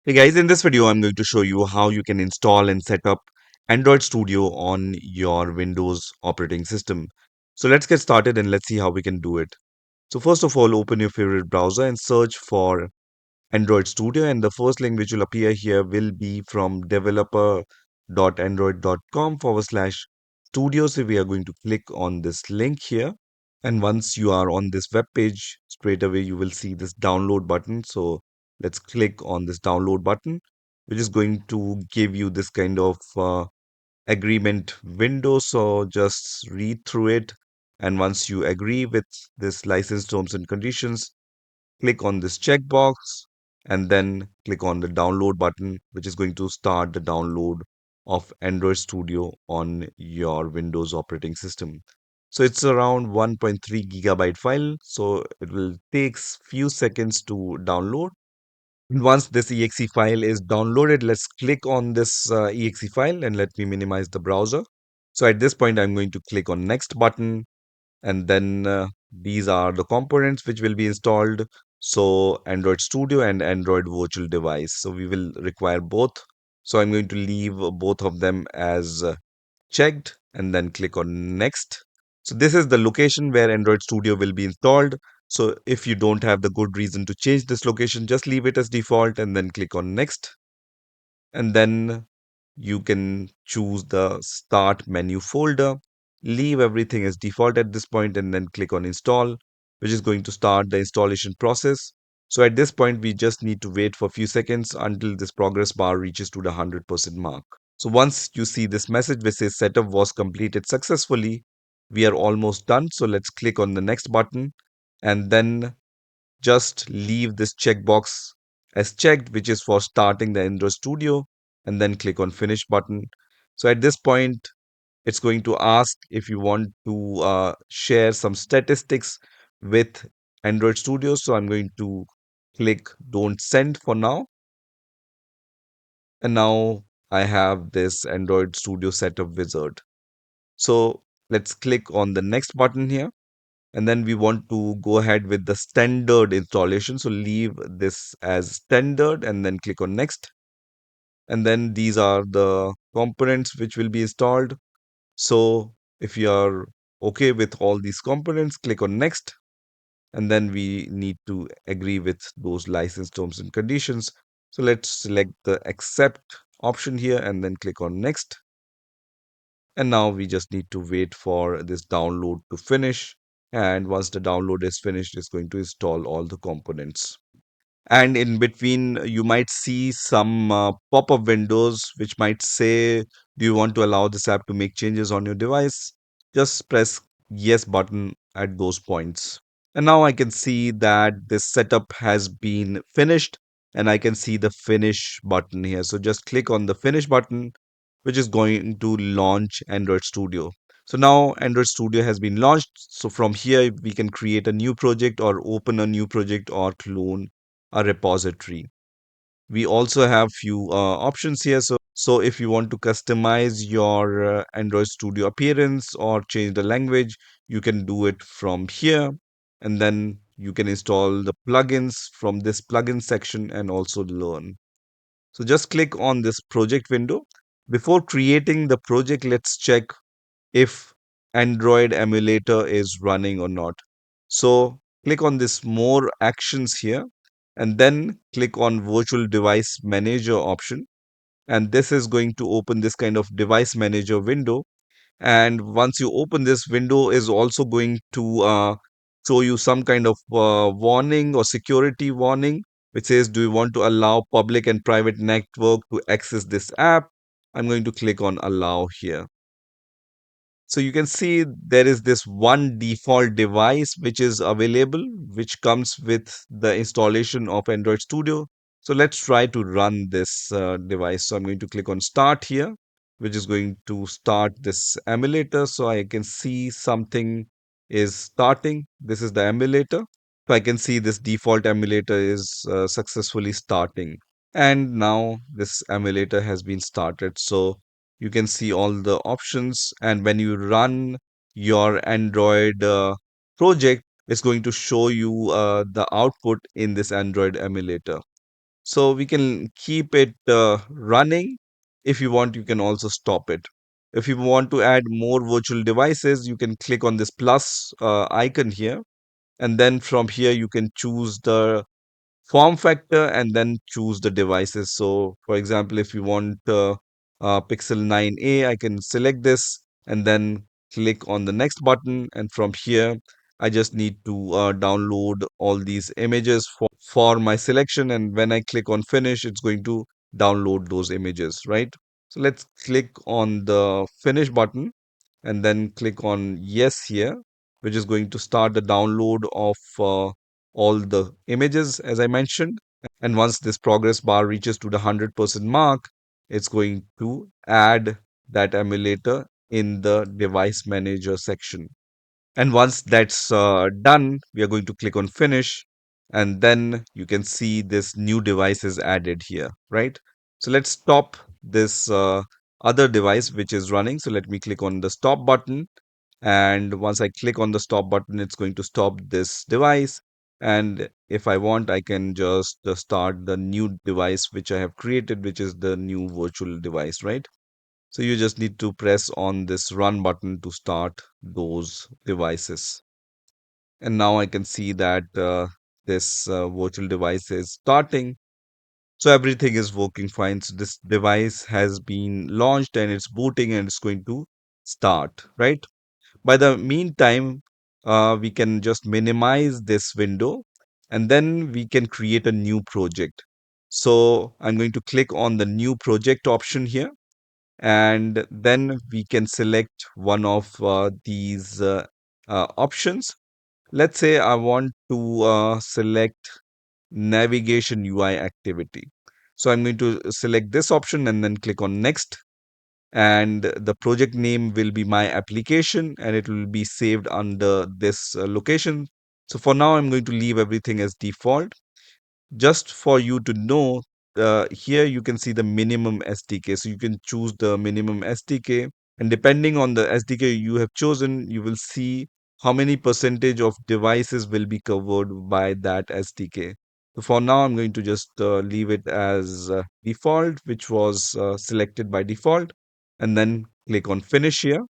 Hey guys, in this video, I'm going to show you how you can install and set up Android Studio on your Windows operating system. So let's get started and let's see how we can do it. So first of all, open your favorite browser and search for Android Studio. And the first link which will appear here will be from developer.android.com/studio. So we are going to click on this link here. And once you are on this web page, straight away you will see this download button. So let's click on this download button, which is going to give you this kind of agreement window. So just read through it. And once you agree with this license terms and conditions, click on this checkbox and then click on the download button, which is going to start the download of Android Studio on your Windows operating system. So it's around 1.3 gigabyte file, so it will take few seconds to download. And once this exe file is downloaded, let's click on this exe file and let me minimize the browser. So at this point, I'm going to click on next button, and then these are the components which will be installed. So Android Studio and Android Virtual Device. So we will require both. So I'm going to leave both of them as checked and then click on next. So this is the location where Android Studio will be installed. So if you don't have the good reason to change this location, just leave it as default and then click on next. And then you can choose the start menu folder, leave everything as default at this point, and then click on install, which is going to start the installation process. So at this point, we just need to wait for a few seconds until this progress bar reaches to the 100% mark. So once you see this message which says setup was completed successfully, we are almost done. So let's click on the next button and then just leave this checkbox as checked, which is for starting the Android Studio, and then click on Finish button. So at this point, it's going to ask if you want to share some statistics with Android Studio. So I'm going to click Don't Send for now. And now I have this Android Studio setup wizard. So let's click on the next button here. And then we want to go ahead with the standard installation. So leave this as standard and then click on next. And then these are the components which will be installed. So if you are okay with all these components, click on next. And then we need to agree with those license terms and conditions. So let's select the accept option here and then click on next. And now we just need to wait for this download to finish. And once the download is finished, it's going to install all the components. And in between, you might see some pop-up windows which might say, do you want to allow this app to make changes on your device? Just press yes button at those points. And now I can see that this setup has been finished and I can see the finish button here. So just click on the finish button, which is going to launch Android Studio. So now Android Studio has been launched. So from here, we can create a new project or open a new project or clone a repository. We also have few options here. So if you want to customize your Android Studio appearance or change the language, you can do it from here. And then you can install the plugins from this plugin section and also learn. So just click on this project window. Before creating the project, let's check if Android emulator is running or not. So click on this more actions here and then click on virtual device manager option. And this is going to open this kind of device manager window. And once you open this window is also going to show you some kind of warning or security warning, which says, do you want to allow public and private network to access this app? I'm going to click on allow here. So you can see there is this one default device which is available, which comes with the installation of Android Studio. So let's try to run this device. So I'm going to click on start here, which is going to start this emulator. So I can see something is starting. This is the emulator. So I can see this default emulator is successfully starting. And now this emulator has been started. So you can see all the options. And when you run your Android project, it's going to show you the output in this Android emulator. So we can keep it running. If you want, you can also stop it. If you want to add more virtual devices, you can click on this plus icon here. And then from here, you can choose the form factor and then choose the devices. So, for example, if you want Pixel 9a, I can select this and then click on the next button. And from here, I just need to download all these images for my selection. And when I click on finish, it's going to download those images, right? So let's click on the finish button and then click on yes here, which is going to start the download of all the images as I mentioned. And once this progress bar reaches to the 100% mark, it's going to add that emulator in the device manager section. And once that's done, we are going to click on finish. And then you can see this new device is added here, right? So let's stop this other device which is running. So let me click on the stop button. And once I click on the stop button, it's going to stop this device. And if I want, I can just start the new device which I have created, which is the new virtual device, right? So you just need to press on this run button to start those devices. And now I can see that this virtual device is starting. So everything is working fine. So this device has been launched and it's booting and it's going to start, right? By the meantime, we can just minimize this window and then we can create a new project. So I'm going to click on the new project option here and then we can select one of these options. Let's say I want to select navigation UI activity. So I'm going to select this option and then click on next. And the project name will be my application and it will be saved under this location. So for now, I'm going to leave everything as default. Just for you to know, here you can see the minimum SDK. So you can choose the minimum SDK, and depending on the SDK you have chosen, you will see how many percentage of devices will be covered by that SDK. So for now, I'm going to just leave it as default, which was selected by default, and then click on finish here,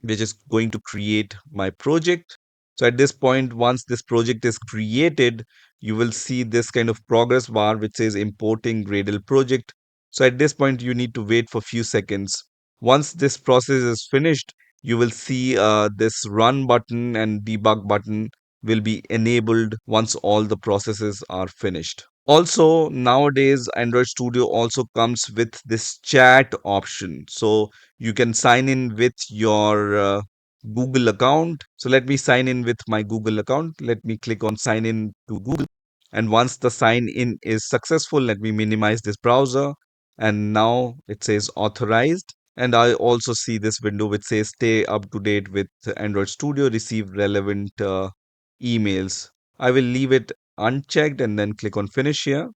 which is going to create my project. So at this point, once this project is created, you will see this kind of progress bar which says importing Gradle project. So at this point, you need to wait for a few seconds. Once this process is finished, you will see this run button and debug button will be enabled once all the processes are finished. Also, nowadays, Android Studio also comes with this chat option. So you can sign in with your Google account. So let me sign in with my Google account. Let me click on sign in to Google. And once the sign in is successful, let me minimize this browser. And now it says authorized. And I also see this window which says stay up to date with Android Studio, receive relevant emails. I will leave it unchecked and then click on finish here.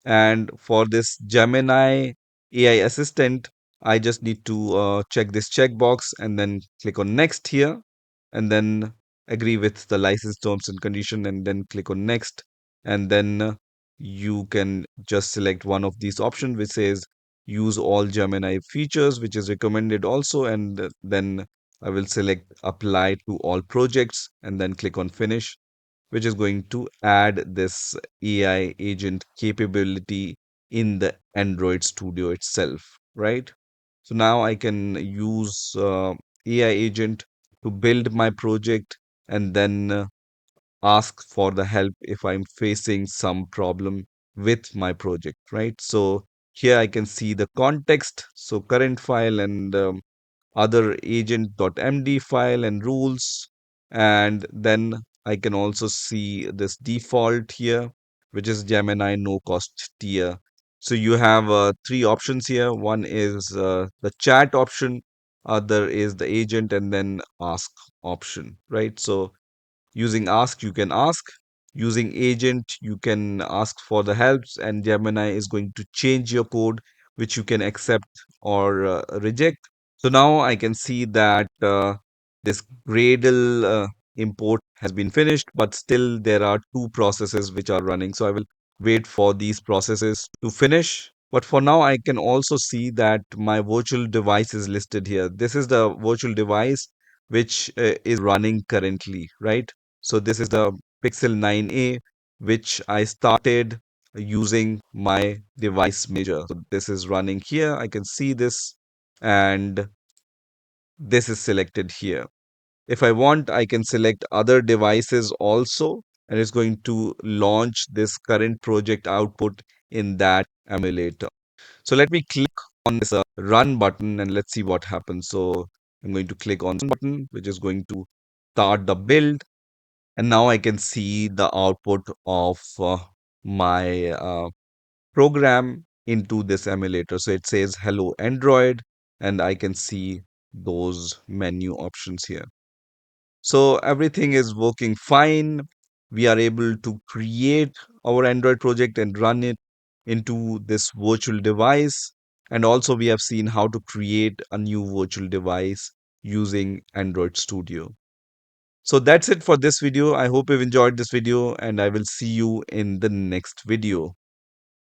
And for this Gemini AI assistant, I just need to check this checkbox and then click on next here and then agree with the license terms and condition and then click on next. And then you can just select one of these options which says use all Gemini features, which is recommended also. And then I will select apply to all projects and then click on finish, which is going to add this AI agent capability in the Android Studio itself, right? So now I can use AI agent to build my project and then ask for the help if I'm facing some problem with my project, right? So here I can see the context, so current file and other agent.md file and rules. And then I can also see this default here, which is Gemini no cost tier. So you have three options here. One is the chat option, other is the agent, and then ask option, right? So using ask, you can ask. Using agent, you can ask for the helps, and Gemini is going to change your code, which you can accept or reject. So now I can see that this Gradle import has been finished, but still there are two processes which are running. So I will wait for these processes to finish. But for now, I can also see that my virtual device is listed here. This is the virtual device which is running currently, right? So this is the Pixel 9a, which I started using my device manager. So this is running here. I can see this, and this is selected here. If I want, I can select other devices also, and it's going to launch this current project output in that emulator. So let me click on this run button and let's see what happens. So I'm going to click on this button, which is going to start the build. And now I can see the output of my program into this emulator. So it says hello Android, and I can see those menu options here. So everything is working fine. We are able to create our Android project and run it into this virtual device. And also we have seen how to create a new virtual device using Android Studio. So that's it for this video. I hope you've enjoyed this video and I will see you in the next video.